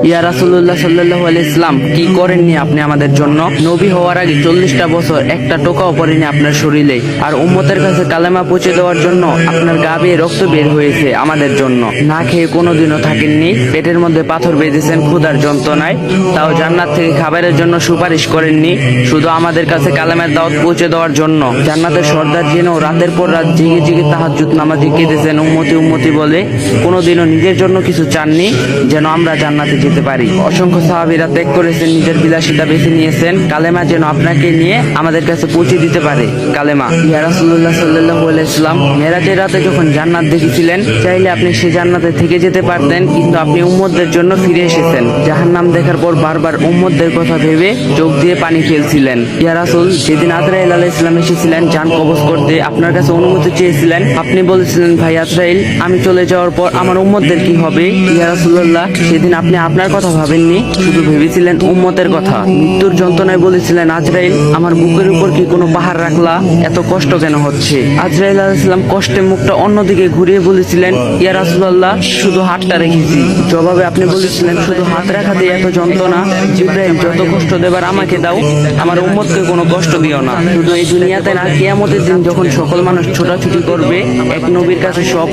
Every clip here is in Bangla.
ইয়া রাসূলুল্লাহ সাল্লাল্লাহু আলাইহি ইসলাম, কি করেননি আপনি আমাদের জন্য? নবী হওয়ার আগে 40টা বছর একটা টোকাও পড়েনি আপনার শরীরে, আর উম্মতের কাছে কালেমা পৌঁছে দেওয়ার জন্য আপনার গা বেয়ে রক্ত বের হয়েছে আমাদের জন্য। না খেয়ে কোনোদিনও থাকেননি, পেটের মধ্যে পাথর বেঁধেছেন ক্ষুধার যন্ত্রণায়, তাও জান্নাত থেকে খাবারের জন্য সুপারিশ করেননি, শুধু আমাদের কাছে কালেমার দাওয়াত পৌঁছে দেওয়ার জন্য। জান্নাতের সর্দার জেনেও রাতের পর রাত জেগে জেগে তাহাজ্জুদ নামাজে কেঁদেছেন উম্মতি উম্মতি বলে, কোনোদিনও নিজের জন্য কিছু চাননি যেন আমরা জান্নাতে যেতে পারি। অসংখ্য সাহাবীরা ত্যাগ করেছেন, নিজের বিলাসিতা বেছে নিয়েছেন কালেমা যেন আপনাকে নিয়ে আমাদের কাছে পৌঁছে দিতে পারে। কালেমা। ইয়া রাসূলুল্লাহ সাল্লাল্লাহু আলাইহি সাল্লাম, মেরাজের রাতে যখন জান্নাত দেখেছিলেন, চাইলে আপনি সেই জান্নাতে থেকে যেতে পারতেন, কিন্তু আপনি উম্মতদের জন্য ফিরে এসেছেন। জাহান্নাম দেখার পর বারবার উম্মতদের কথা ভেবে চোখ দিয়ে পানি ফেলছিলেন। ইয়া রাসূল, যেদিন আজরাইল আলাইহিস সালাম এসেছিলেন জান কবজ করতে, আপনার কাছে অনুমতি চেয়েছিলেন, আপনি বলেছিলেন, ভাই আজরাইল, আমি চলে যাওয়ার পর আমার উম্মতদের কি হবে? ইয়া রাসূলুল্লাহ, সেদিন আপনি আপনার কথা ভাবেননি, শুধু ভেবেছিলেন উম্মতের কথা। মৃত্যুর যন্ত্রণায় বলেছিলেন, আজরাইল, আমার বুকের উপর কি কোনো পাহাড় রাখলা? এত কষ্ট কেন হচ্ছে? আজরাইল আলাইহিস সালাম কষ্টে মুখটা অন্যদিকে ঘুরিয়ে বলেছিলেন, ইয়া রাসূলুল্লাহ, শুধু হাতটা রেখেছি। জবাবে আপনি বলেছিলেন, শুধু হাত রাখাতে এত যন্ত্রণা? জিবরাইল, যত কষ্ট দেবার আমাকে দাও, আমার উম্মতকে কোনো কষ্ট দিও না। শুধু এই দুনিয়াতে না, কিয়ামতের দিন যখন সকল মানুষ ছোটাছুটি করবে এক নবীর কাছে, সব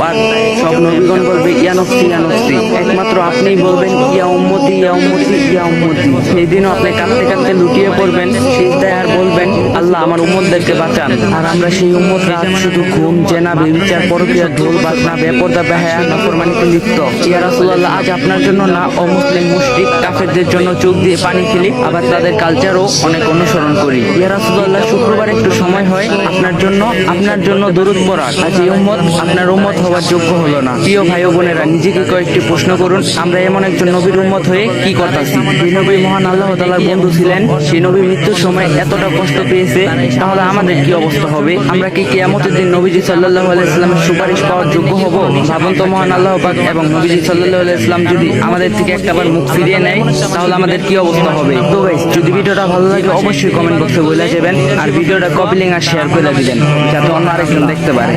নবীগণ বলবে, ইয়া নফসি ইয়া নফসি, একমাত্র আপনিই বলবেন, ইয়া উম্মতি ইয়া উম্মতি ইয়া উম্মতি। সেই দিনও আপনি কাঁদতে কাঁদতে লুটিয়ে পড়বেন সিজদায় আর বলবেন, আল্লাহ, আমার উম্মতদেরকে বাঁচান। আর আমরা সেই উম্মতরা শুধু ঘুম, জেনা, ব্যভিচার, পরকীয়া, ঢোল বাজনা, বেপরদা, বেহায়া, নাফরমানিতে লিপ্ত। ইয়া রাসূলুল্লাহ, আজ আপনার জন্য না অমুসলিম, মুশরিক, কাফেরদের জন্য চোখ দিয়ে পানি ফেলি, আবার তাদের কালচারও অনেক অনুসরণ করি। ইয়া রাসূলুল্লাহ, শুক্রবার একটু সময় হয় আপনার জন্য দরুদ পড়ার, আজ এই উম্মত আপনার উম্মত হওয়ার যোগ্য হলো না। প্রিয় ভাই ও বোনেরা, নিজেকে কয়েকটি প্রশ্ন করুন, আমরা এমন একজন নবীর উম্মত হয়ে কি করতেছি? যে নবী মহান আল্লাহ তাআলার বন্ধু ছিলেন, সেই নবী মৃত্যুর সময় এতটা কষ্ট পেয়েছে, তাহলে আমাদের কি অবস্থা হবে? আমরা কি কিয়ামতের দিন নবীজি সাল্লাল্লাহু আলাইহি সাল্লামের সুপারিশ পাওয়ার যোগ্য হব? ভাবুন তো, মহান আল্লাহ পাক এবং নবীজি সাল্লাল্লাহু আলাইহি সাল্লাম যদি আমাদের থেকে একটাবার মুখ ফিরিয়ে নেয়, তাহলে আমাদের কি অবস্থা হবে? তো গাইস, যদি ভিডিওটা ভালো লাগে অবশ্যই কমেন্ট বক্সে বলে যাবেন, আর ভিডিওটা কপি লিংক আর শেয়ার করে দিবেন, যাতে অন্য আরেকজন দেখতে পারে।